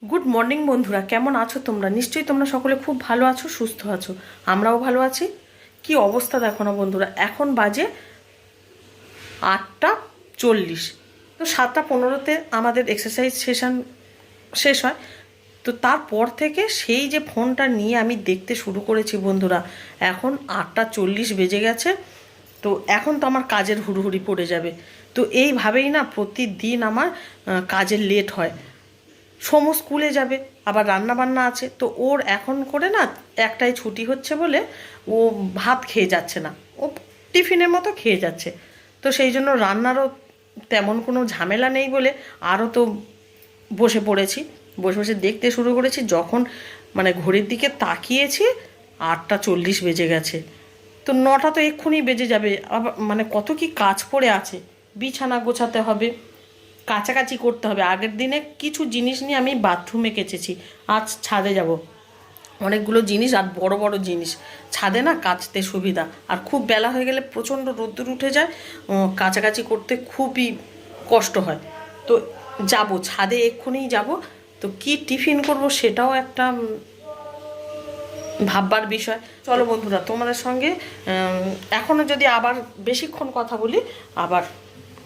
Good morning বন্ধুরা, কেমন আছো তোমরা? নিশ্চয়ই তোমরা সকলে খুব ভালো আছো, সুস্থ আছো। আমরাও ভালো আছি। কি অবস্থা দেখো না বন্ধুরা, এখন বাজে 8:40। তো 7:15-তে আমাদের এক্সারসাইজ সেশন শেষ হয়। তো তারপর থেকে সেই যে ফোনটা নিয়ে আমি দেখতে শুরু করেছি বন্ধুরা, এখন 8:40 বেজে গেছে। তো এখন তো আমার কাজের হুড়োহুড়ি পড়ে যাবে। তো এইভাবেই না প্রতিদিন আমার কাজের লেট হয়। সোমু স্কুলে যাবে, আবার রান্না বান্না আছে। তো ওর এখন করে না একটাই ছুটি হচ্ছে বলে ও ভাত খেয়ে যাচ্ছে না, ও টিফিনের মতো খেয়ে যাচ্ছে। তো সেই জন্য রান্নারও তেমন কোনো ঝামেলা নেই বলে আরও তো বসে পড়েছি, বসে বসে দেখতে শুরু করেছি। যখন মানে ঘড়ির দিকে তাকিয়েছি 8:40 বেজে গেছে। তো 9টা তো এক্ষুনি বেজে যাবে। আবার মানে কত কি কাজ পড়ে আছে, বিছানা গোছাতে হবে, কাছাকাছি করতে হবে। আগের দিনে কিছু জিনিস নিয়ে আমি বাথরুমে কেচেছি, আজ ছাদে যাব। অনেকগুলো জিনিস আর বড় বড় জিনিস ছাদে না কাচতে সুবিধা। আর খুব বেলা হয়ে গেলে প্রচণ্ড রোদ্দুর উঠে যায়, কাছাকাছি করতে খুবই কষ্ট হয়। তো যাব ছাদে, এক্ষুনিই যাব। তো কি টিফিন করব সেটাও একটা ভাববার বিষয়। চলো বন্ধুরা, তোমাদের সঙ্গে এখনও যদি আবার বেশিক্ষণ কথা বলি আবার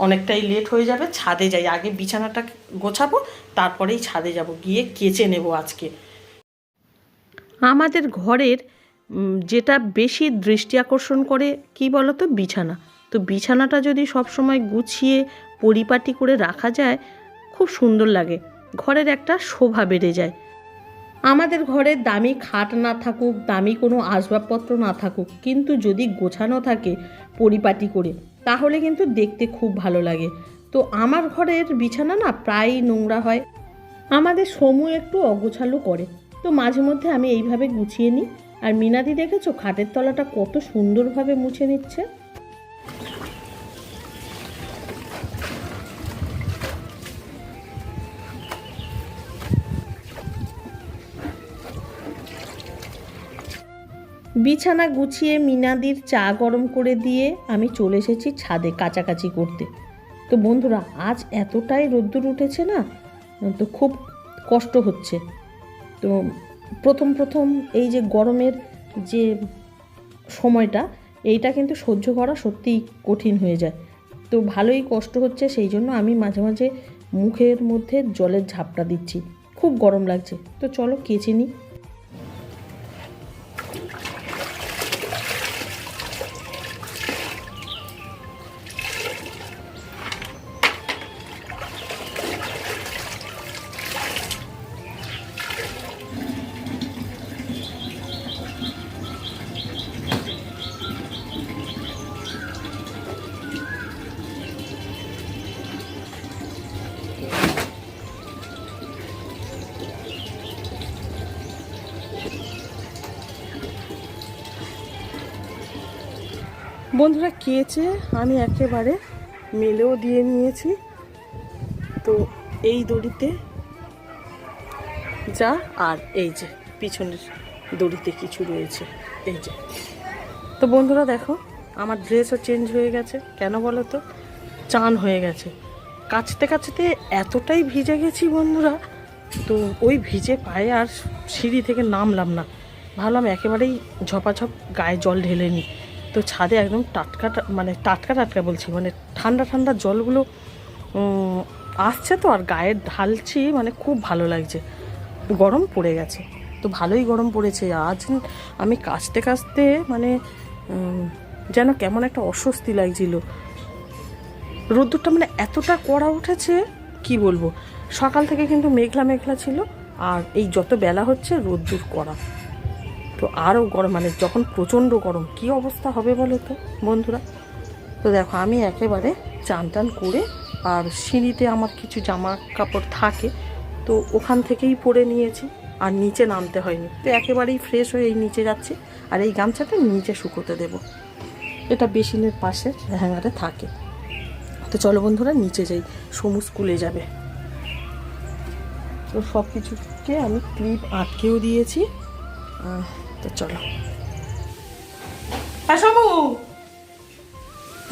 অনেকটাই লেট হয়ে যাবে। ছাদে যাই, আগে বিছানাটা গোছাবো, তারপরেই ছাদে যাব, গিয়ে কেচে নেব আজকে। আমাদের ঘরের যেটা বেশি দৃষ্টি আকর্ষণ করে কি বলো তো, বিছানা। তো বিছানাটা যদি সব সময় গুছিয়ে পরিপাটি করে রাখা যায়, খুব সুন্দর লাগে, ঘরের একটা শোভা বেড়ে যায়। আমাদের ঘরে দামি খাট না থাকুক, দামি কোনো আসবাবপত্র না থাকুক, কিন্তু যদি গোছানো থাকে পরিপাটি করে, তাহলে কিন্তু দেখতে খুব ভালো লাগে। তো আমার ঘরের বিছানা না প্রায়ই নোংরা হয়। আমাদের সমু একটু অগোছালো করে, তো মাঝে মধ্যে আমি এইভাবে গুছিয়ে নিই। আর মিনাদি দেখেছো খাটের তলাটা কত সুন্দরভাবে মুছে নিচ্ছে। বিছানা গুছিয়ে মিনাদির চা গরম করে দিয়ে আমি চলে এসেছি ছাদে কাচাকাচি করতে। তো বন্ধুরা, আজ এতটাই রোদ্দুর উঠেছে না, তো খুব কষ্ট হচ্ছে। তো প্রথম প্রথম এই যে গরমের যে সময়টা, এইটা কিন্তু সহ্য করা সত্যিই কঠিন হয়ে যায়। তো ভালোই কষ্ট হচ্ছে, সেই জন্য আমি মাঝে মাঝে মুখের মধ্যে জলের ঝাপটা দিচ্ছি, খুব গরম লাগছে। তো চলো কেচে নিই। বন্ধুরা, কেচে আমি একেবারে মেলেও দিয়ে নিয়েছি। তো এই দড়িতে যা, আর এই যে পিছনের দড়িতে কিছু রয়েছে, এই যে। তো বন্ধুরা দেখো, আমার ড্রেসও চেঞ্জ হয়ে গেছে। কেন বলো তো, চান হয়ে গেছে। কাচতে কাচতে এতটাই ভিজে গেছি বন্ধুরা, তো ওই ভিজে পায়ে আর সিঁড়ি থেকে নামলাম না। ভাবলাম একেবারেই ঝপাঝপ গায়ে জল ঢেলে নিই। তো ছাদে একদম টাটকা, মানে টাটকা টাটকা বলছি, মানে ঠান্ডা ঠান্ডা জলগুলো আসছে, তো আর গায়ে ঢালছি, মানে খুব ভালো লাগছে। গরম পড়ে গেছে, তো ভালোই গরম পড়েছে আজ। আমি কাচতে কাচতে মানে যেন কেমন একটা অস্বস্তি লাগছিল। রোদ্দুরটা মানে এতটা কড়া উঠেছে কি বলবো। সকাল থেকে কিন্তু মেঘলা মেঘলা ছিল, আর এই যত বেলা হচ্ছে রোদ্দুর কড়া। তো আরও গরম, মানে যখন প্রচণ্ড গরম কী অবস্থা হবে বলো তো বন্ধুরা। তো দেখো, আমি একেবারে চান টান করে, আর সিঁড়িতে আমার কিছু জামা কাপড় থাকে, তো ওখান থেকেই পরে নিয়েছি, আর নিচে নামতে হয়নি। তো একেবারেই ফ্রেশ হয়ে এই নিচে যাচ্ছি, আর এই গামছাটা নিচে শুকোতে দেব। এটা বেসিনের পাশে হ্যাঙ্গারে থাকে। তো চলো বন্ধুরা, নিচে যাই, সমু স্কুলে যাবে। তো সব কিছুকে আমি ক্লিপ আটকেও দিয়েছি। তো চলো। হ্যাঁ সমু,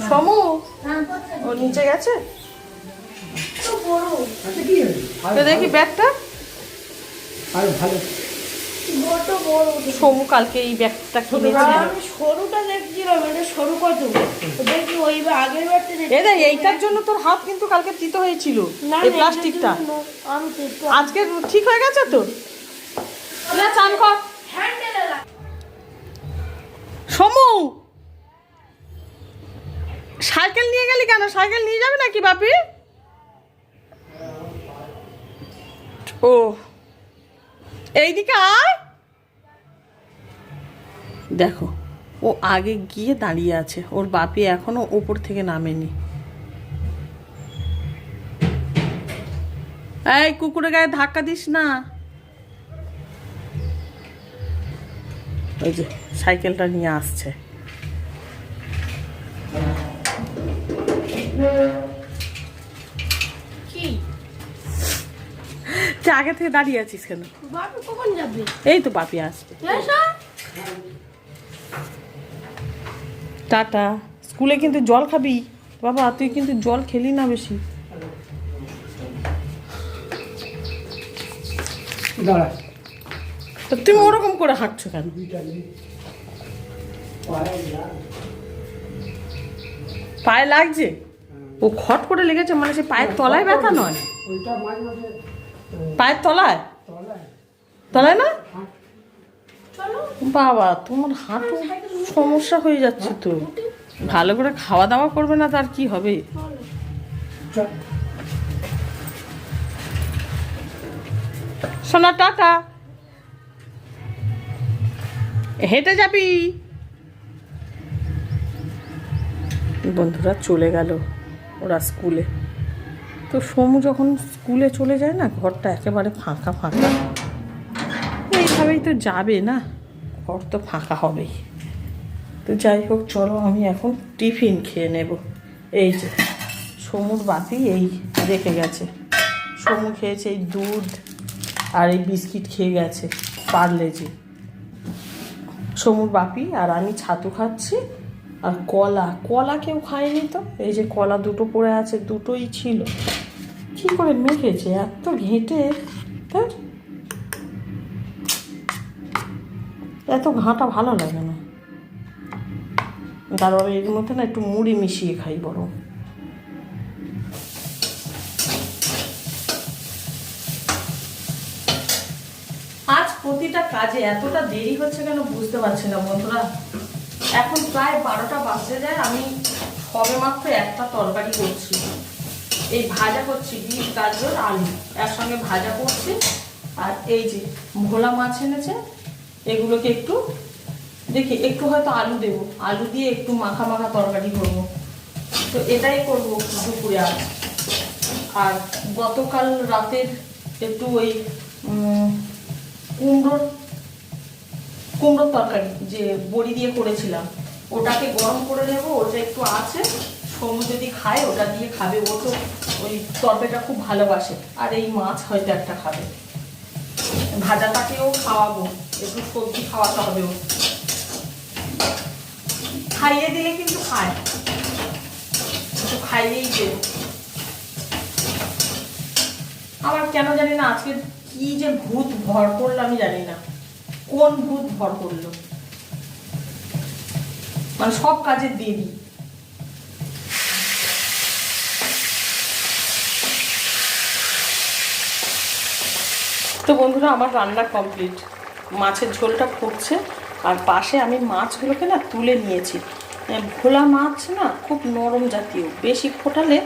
সমু ও নিচে গেছে। তো দেখি ব্যাগটা, আর ভালো বড় বড় সমু কালকে এই ব্যাগটা কিনেছে। আমি সরুটা দেখছিলাম, এটা সরু কত দেখি ওই আগের বারটা এরে এইটার জন্য তোর হাত কিন্তু কালকে তিতো হয়েছিল, এই প্লাস্টিকটা। আমি তো একটু আজকে ঠিক হয়ে গেছে তো? না চান কর। হ্যান্ডেলে সমু সাইকেল নিয়ে গেলি কেন? সাইকেল নিয়ে যাবে নাকি বাপি? ও এইদিকে আয়। দেখো ও আগে গিয়ে দাঁড়িয়ে আছে, ওর বাপি এখনো উপর থেকে নামেনি। এই কুকুরের গায়ে ধাক্কা দিস না। ওই যে সাইকেলটা নিয়ে আসছে। কি তুই আগে থেকে দাঁড়িয়ে আছিস কেন? বাপু কখন যাবে? এই তো বাপি আসবে। টাটা। স্কুলে কিন্তু জল খাবি বাবা, তুই কিন্তু জল খেলি না বেশি। দাঁড়া তো তুমি ওরকম করে হাঁটছো কেন? পায়ে লাগছে? ও খট করে লেগেছে মানে সে পায়ের তলায় ব্যথা নয়, ওইটা মাঝে মাঝে পায়ের তলায় তলায় তলায় না? চলো বাবা তোমার হাঁটু সমস্যা হয়ে যাচ্ছে তো। ভালো করে খাওয়া দাওয়া করবে না তার কি হবে? চল। সোনা টাটা। হেঁটে যাবি? বন্ধুরা চলে গেল ওরা স্কুলে। তো সমু যখন স্কুলে চলে যায় না, ঘরটা একেবারে ফাঁকা ফাঁকা। এইভাবেই তো যাবে না, ঘর তো ফাঁকা হবেই। তো যাই হোক চলো আমি এখন টিফিন খেয়ে নেব। এই যে সমুর বাপি এই রেখে গেছে, সমু খেয়েছে এই দুধ আর এই বিস্কিট খেয়ে গেছে পার্লেজি। সমুর বাপি আর আমি ছাতু খাচ্ছি, আর কলা, কলা কেউ খায়নি তো। এই যে কলা দুটো পড়ে আছে, দুটোই ছিল। কি করে মেখেছে এত ঘেঁটে? তার এত ঘাঁটা ভালো লাগে না। তারপর এর মধ্যে না একটু মুড়ি মিশিয়ে খাই বরং। আজ প্রতিটা কাজে এতটা দেরি হচ্ছে কেন বুঝতে পারছি না বন্ধুরা। এখন প্রায় 12টা বাজতে যায়, আমি সবে মাত্র একটা তরকারি করছি। এই ভাজা করছি, বিট গাজর আলু একসঙ্গে ভাজা করছি। আর এই যে ভোলা মাছ এনেছে, এগুলোকে একটু দেখি একটু হয়তো আলু দেবো, আলু দিয়ে একটু মাখা মাখা তরকারি করবো। তো এটাই করবো দুপুরে। আর গতকাল রাতের একটু ওই কুমড়োর তরকারি যে বড়ি দিয়ে করেছিলাম, ওটাকে গরম করে নেব। ওটা একটু আছে, সমু যদি খায় ওটা দিয়ে খাবে। ও তো ওই তরকারিটা খুব ভালোবাসে। আর এই মাছ হয়তো একটা খাবে। ভাজাটাকেও খাওয়াবো, একটু সবজি খাওয়াতে হবে। ও খাইয়ে দিলে কিন্তু খায়, একটু খাইয়েই দেব। আমার কেন জানি না আজকে কি যে ভূত ভর করলো আমি জানি না, কোন ভূত ভর করলো। মানে সব কাজে দেরি। তো বন্ধুরা আমার রান্না কমপ্লিট, মাছের ঝোলটা ফুটছে। আর পাশে আমি মাছগুলোকে না তুলে নিয়েছি। ভোলা মাছ না খুব নরম জাতীয়, বেশি ফোটালে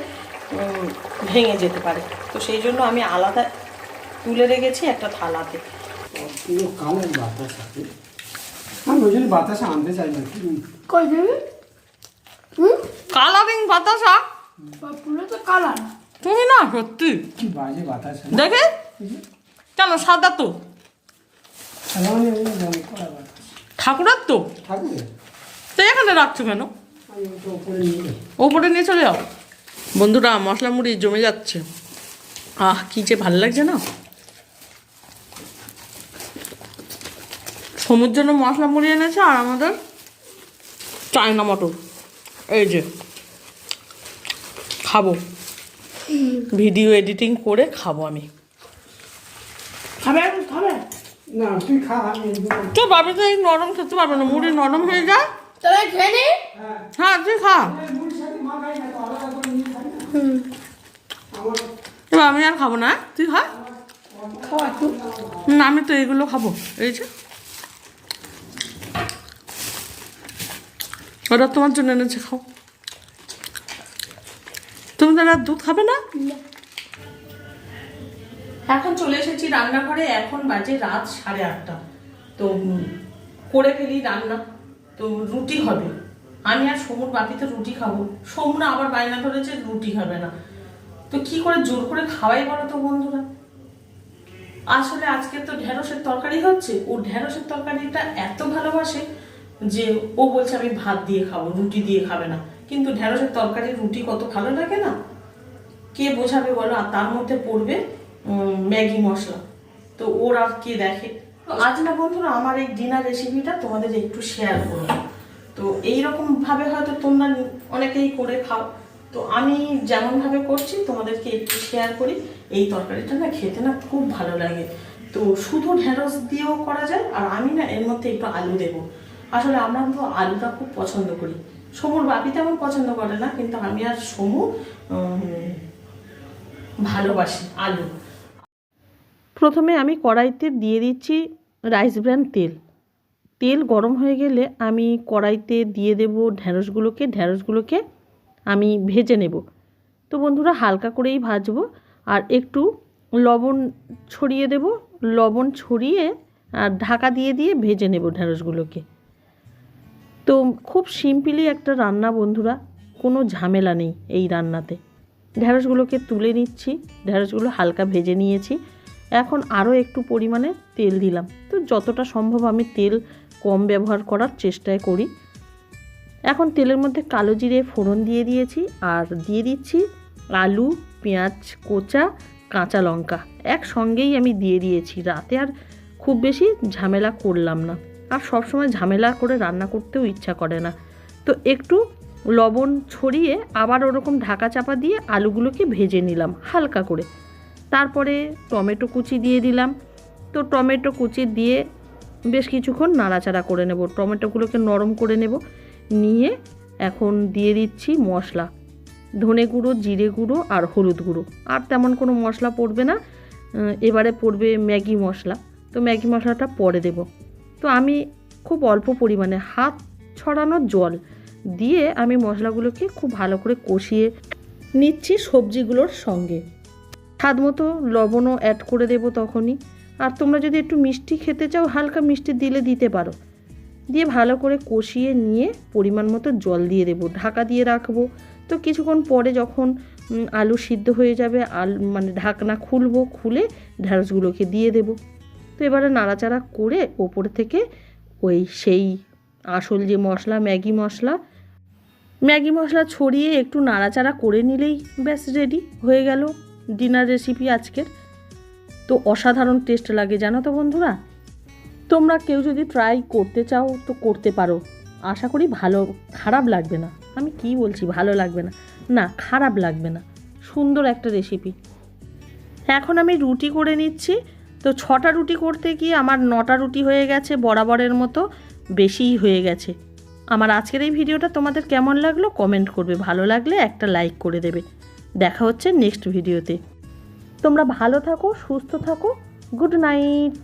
ভেঙে যেতে পারে। তো সেই জন্য আমি আলাদা তুলে রেখেছি একটা থালাতে। পুরো কালের বাতাস আছে, আমি ওই জন্য বাতাসা আনতে চাই না। কই দেবে? কালারিং বাতাসা? পুরো তো কালার। তুমি না সত্যি কি বাজে বাতাস দেখে কেন? সাদা তো ঠাকুরের তো, ঠাকুরের তো এখানে রাখছো কেন? আমি ওটা উপরে নিয়ে ওপরে নিয়ে চলে যাও। বন্ধুরা মশলা মুড়ি জমে যাচ্ছে। আহ কি যে ভালো লাগছে না। সমুদ্র জন্য মশলা মুড়ি এনেছে, আর আমাদের চায়না মটর। এই যে খাবো, ভিডিও এডিটিং করে খাবো আমি। খাবে খাবে না তুই খা আমি একদম তো বাবা তো এই নরম খেতে পারবে না, মুড়ি নরম হয়ে যায়। তবে খেয়ে নি। হ্যাঁ তুই খা। মুড়ির সাথে মা খাই না তো আলাদা করে নিয়ে খাই না আমার এবার আমি আর খাবো না, তুই খা। খাওয়া একটু। না আমি তো এইগুলো খাবো, এই যে ওটা তোমার জন্য এনেছে, খাও। তুমি তাহলে আর দুধ খাবে না? এখন চলে এসেছি রান্নাঘরে, এখন বাজে রাত 8:30। তো করে ফেলি রান্না। তো রুটি হবে, আমি আর সমুর বাপিতে রুটি খাবো। সমুর আবার বায়না ধরেছে রুটি খাবে না। তো কি করে জোর করে খাওয়াই বলো তো বন্ধুরা। আসলে আজকে তো ঢেঁড়সের তরকারি হচ্ছে, ও ঢেঁড়সের তরকারিটা এত ভালোবাসে যে ও বলছে আমি ভাত দিয়ে খাবো, রুটি দিয়ে খাবে না। কিন্তু ঢেঁড়সের তরকারি রুটি কত ভালো লাগে না, কে বোঝাবে বলো। আর তার মধ্যে পড়বে ম্যাগি মশলা, তো ওর আর কে দেখে। তো আজ না বন্ধুরা আমার এই ডিনার রেসিপিটা তোমাদের একটু শেয়ার করবো। তো এইরকম ভাবে হয়তো তোমরা অনেকেই করে খাও, তো আমি যেমন ভাবে করছি তোমাদেরকে একটু শেয়ার করি। এই তরকারিটা না খেতে না খুব ভালো লাগে। তো শুধু ঢেঁড়স দিয়েও করা যায়, আর আমি না এর মধ্যে একটু আলু দেবো। আসলে আমরা তো আলুটা খুব পছন্দ করি, সমুর বাপি তেমন পছন্দ করে না, কিন্তু আমি আর সমু ভালোবাসি আলু। প্রথমে আমি কড়াইতে দিয়ে দিচ্ছি রাইস ব্র্যান তেল। তেল গরম হয়ে গেলে আমি কড়াইতে দিয়ে দেব ঢেঁড়সগুলোকে আমি ভেজে নেব। তো বন্ধুরা হালকা করেই ভাজবো, আর একটু লবণ ছড়িয়ে দেব। লবণ ছড়িয়ে আর ঢাকা দিয়ে দিয়ে ভেজে নেব ঢেঁড়সগুলোকে। তো খুব সিম্পলি একটা রান্না বন্ধুরা, কোনো ঝামেলা নেই এই রান্নাতে। ঢেঁড়সগুলোকে তুলে নিচ্ছি, ঢেঁড়সগুলো হালকা ভেজে নিয়েছি। এখন আরও একটু পরিমাণে তেল দিলাম। তো যতটা সম্ভব আমি তেল কম ব্যবহার করার চেষ্টায় করি। এখন তেলের মধ্যে কালো জিরে ফোড়ন দিয়ে দিয়েছি, আর দিয়ে দিচ্ছি আলু, পেঁয়াজ কোচা, কাঁচা লঙ্কা একসঙ্গেই আমি দিয়ে দিয়েছি। রাতে আর খুব বেশি ঝামেলা করলাম না, আর সবসময় ঝামেলা করে রান্না করতেও ইচ্ছা করে না। তো একটু লবণ ছড়িয়ে আবার ওরকম ঢাকা চাপা দিয়ে আলুগুলোকে ভেজে নিলাম হালকা করে। তারপরে টমেটো কুচি দিয়ে দিলাম। তো টমেটো কুচি দিয়ে বেশ কিছুক্ষণ নাড়াচাড়া করে নেব, টমেটোগুলোকে নরম করে নেব। নিয়ে এখন দিয়ে দিচ্ছি মশলা, ধনে গুঁড়ো, জিরে গুঁড়ো আর হলুদ গুঁড়ো। আর তেমন কোনো মশলা পড়বে না, এবারে পড়বে ম্যাগি মশলা। তো ম্যাগি মশলাটা পরে দেব। তো আমি খুব অল্প পরিমাণে হাত ছড়ানো জল দিয়ে আমি মশলাগুলোকে খুব ভালো করে কষিয়ে নিচ্ছি সবজিগুলোর সঙ্গে। স্বাদ মতো লবণও অ্যাড করে দেব তখনই। আর তোমরা যদি একটু মিষ্টি খেতে চাও হালকা মিষ্টি দিতে পারো। দিয়ে ভালো করে কষিয়ে নিয়ে পরিমাণ মতো জল দিয়ে দেবো, ঢাকা দিয়ে রাখবো। তো কিছুক্ষণ পরে যখন আলু সিদ্ধ হয়ে যাবে, মানে ঢাকনা খুলবো, খুলে ঢেঁড়সগুলোকে দিয়ে দেব। তো এবারে নাড়াচাড়া করে ওপর থেকে সেই আসল যে মশলা ম্যাগি মশলা ছড়িয়ে একটু নাড়াচাড়া করে নিলেই ব্যাস রেডি হয়ে গেল ডিনার রেসিপি আজকের। তো অসাধারণ টেস্ট লাগে জানো তো বন্ধুরা। তোমরা কেউ যদি ট্রাই করতে চাও তো করতে পারো, আশা করি খারাপ লাগবে না। আমি কি বলছি ভালো লাগবে না, না খারাপ লাগবে না, সুন্দর একটা রেসিপি। এখন আমি রুটি করে নিচ্ছি। তো 6টা রুটি করতে গিয়ে আমার 9টা রুটি হয়ে গেছে, বরাবরের মতো বেশিই হয়ে গেছে। আমার আজকের এই ভিডিওটা তোমাদের কেমন লাগলো কমেন্ট করবে, ভালো লাগলে একটা লাইক করে দেবে। দেখা হচ্ছে নেক্সট ভিডিওতে। তোমরা ভালো থাকো, সুস্থ থাকো, গুড নাইট।